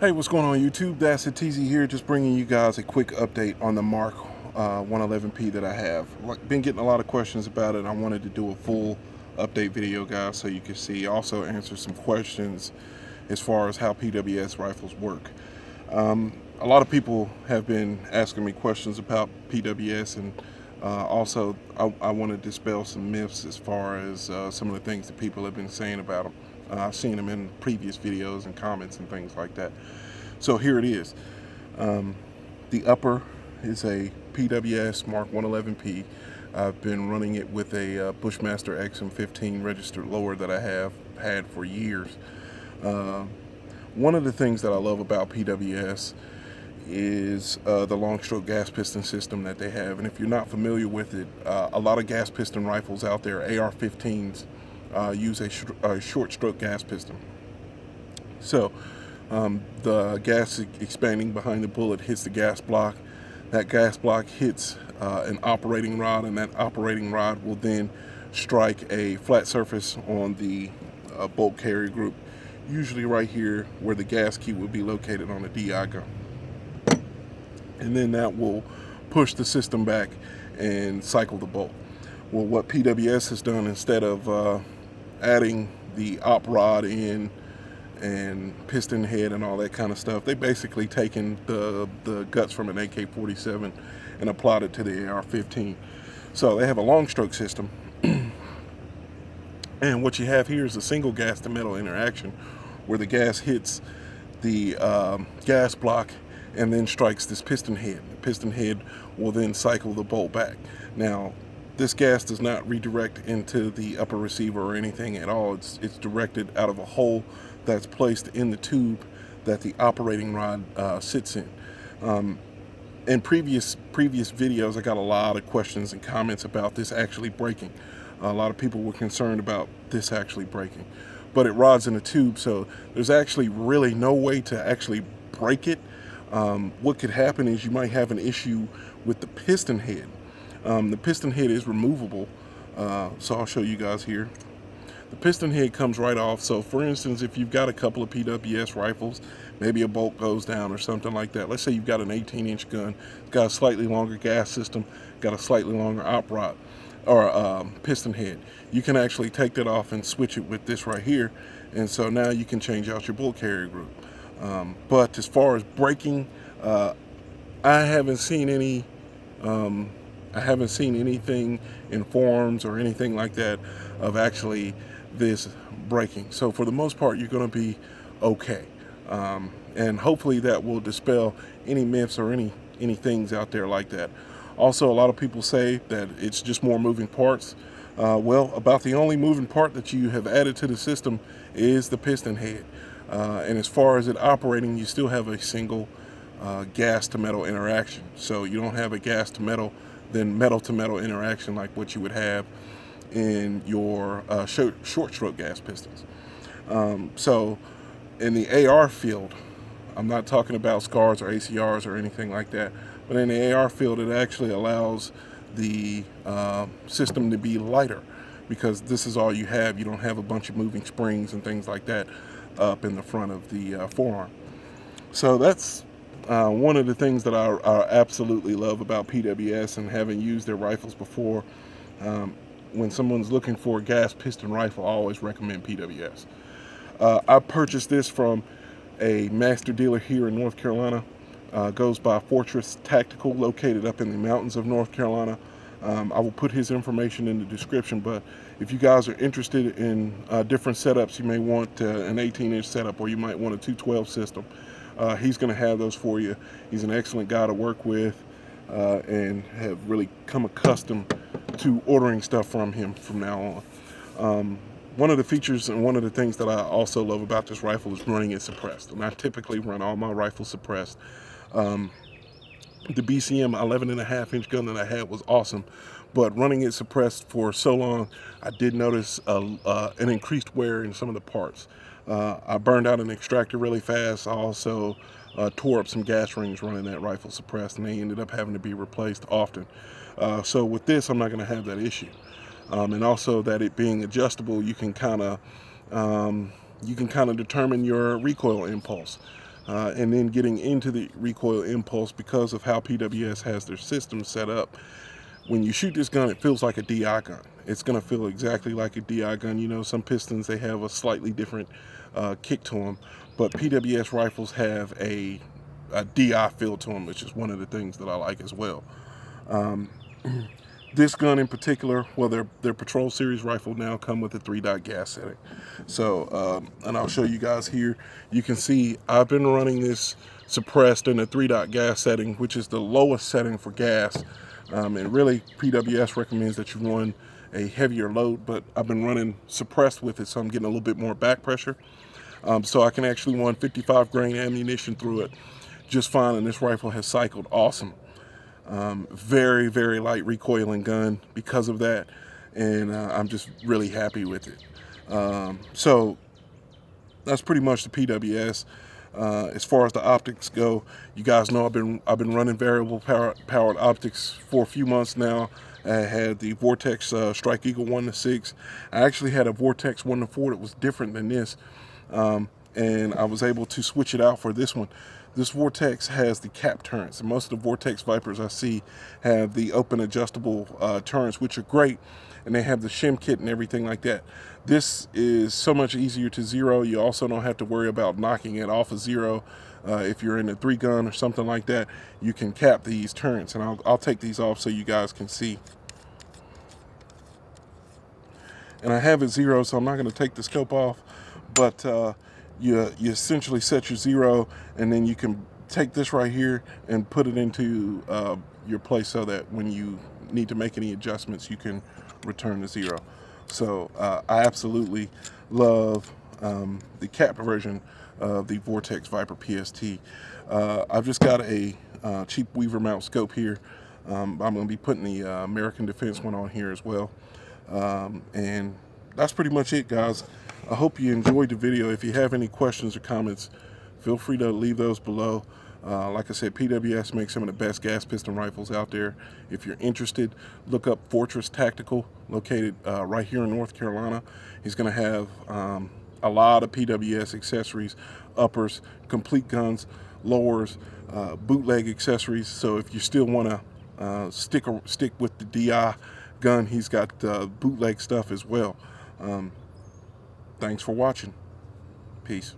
Hey, what's going on YouTube? That's it, TZ here, just bringing you guys a quick update on the Mark 111P that I have. Been getting a lot of questions about it. I wanted to do a full update video, guys, so you can see. Also answer some questions as far as how PWS rifles work. A lot of people have been asking me questions about PWS, and also I want to dispel some myths as far as some of the things that people have been saying about them. I've seen them in previous videos and comments and things like that. So here it is. The upper is a PWS Mark 111P. I've been running it with a Bushmaster XM15 registered lower that I have had for years. One of the things that I love about PWS is the long stroke gas piston system that they have. And if you're not familiar with it, a lot of gas piston rifles out there, AR-15s, use a short stroke gas piston. So the gas expanding behind the bullet hits the gas block. That gas block hits an operating rod, and that operating rod will then strike a flat surface on the bolt carrier group, usually right here where the gas key would be located on the DI gun. And then that will push the system back and cycle the bolt. Well, what PWS has done, instead of adding the op rod in and piston head and all that kind of stuff, they basically taken the guts from an AK-47 and applied it to the AR-15. So they have a long stroke system. And what you have here is a single gas to metal interaction where the gas hits the gas block and then strikes this piston head. The piston head will then cycle the bolt back. Now, this gas does not redirect into the upper receiver or anything at all. It's directed out of a hole that's placed in the tube that the operating rod sits in. In previous videos, I got a lot of questions and comments about this actually breaking. A lot of people were concerned about this actually breaking, but it rods in a tube, so there's actually really no way to actually break it. What could happen is you might have an issue with the piston head. The piston head is removable, so I'll show you guys here. The piston head comes right off. So for instance, if you've got a couple of PWS rifles, maybe a bolt goes down or something like that. Let's say you've got an 18-inch gun, it's got a slightly longer gas system, got a slightly longer op rod or piston head. You can actually take that off and switch it with this right here, and so now you can change out your bolt carrier group. But as far as breaking, I haven't seen any. I haven't seen anything in forums or anything like that of actually this breaking. So for the most part, you're going to be okay, and hopefully that will dispel any myths or any things out there like that. Also, a lot of people say that it's just more moving parts. Well, about the only moving part that you have added to the system is the piston head. And as far as it operating, you still have a single gas to metal interaction. So you don't have a gas to metal, then metal to metal interaction like what you would have in your short stroke gas pistons. So in the AR field, I'm not talking about SCARs or ACRs or anything like that, but in the AR field, it actually allows the system to be lighter, because this is all you have. You don't have a bunch of moving springs and things like that up in the front of the forearm. So that's one of the things that I absolutely love about PWS, and having used their rifles before. When someone's looking for a gas piston rifle, I always recommend PWS. I purchased this from a master dealer here in North Carolina. Goes by Fortress Tactical, located up in the mountains of North Carolina. I will put his information in the description, but if you guys are interested in different setups, you may want an 18-inch setup, or you might want a 212 system. He's going to have those for you. He's an excellent guy to work with, and have really come accustomed to ordering stuff from him from now on. One of the features and one of the things that I also love about this rifle is running it suppressed. And I typically run all my rifles suppressed. The BCM 11.5-inch gun that I had was awesome, but running it suppressed for so long, I did notice an increased wear in some of the parts. I burned out an extractor really fast. I also tore up some gas rings running that rifle suppressed, and they ended up having to be replaced often. So with this, I'm not going to have that issue. And also that it being adjustable, you can kind of determine your recoil impulse. and then getting into the recoil impulse because of how PWS has their system set up. When you shoot this gun, it feels like a DI gun. It's going to feel exactly like a DI gun. You know, some pistons, they have a slightly different kick to them, but PWS rifles have a DI feel to them, which is one of the things that I like as well. This gun in particular, well, their Patrol Series rifle now come with a 3-dot gas setting. So, and I'll show you guys here. You can see I've been running this suppressed in a 3-dot gas setting, which is the lowest setting for gas. And really, PWS recommends that you run a heavier load, but I've been running suppressed with it, so I'm getting a little bit more back pressure. So I can actually run 55 grain ammunition through it just fine, and this rifle has cycled awesome. Very, very light recoiling gun because of that, and I'm just really happy with it. So that's pretty much the PWS. As far as the optics go, you guys know I've been running variable powered optics for a few months now. I had the Vortex Strike Eagle 1-6. I actually had a Vortex 1-4 that was different than this, and I was able to switch it out for this one. This Vortex has the cap turrets, and most of the Vortex Vipers I see have the open adjustable turrets, which are great, and they have the shim kit and everything like that. This is so much easier to zero. You also don't have to worry about knocking it off of zero. If you're in a 3-gun or something like that, you can cap these turrets, and I'll take these off so you guys can see. And I have it zero, so I'm not going to take the scope off, but you essentially set your zero, and then you can take this right here and put it into your place so that when you need to make any adjustments, you can return to zero. So I absolutely love the cap version of the Vortex Viper PST. I've just got a cheap Weaver mount scope here. I'm going to be putting the American Defense one on here as well. And that's pretty much it, guys. I hope you enjoyed the video. If you have any questions or comments, feel free to leave those below. Like I said, PWS makes some of the best gas piston rifles out there. If you're interested, look up Fortress Tactical, located right here in North Carolina. He's going to have a lot of PWS accessories, uppers, complete guns, lowers, bootleg accessories. So if you still want to stick with the DI gun, he's got bootleg stuff as well. Thanks for watching. Peace.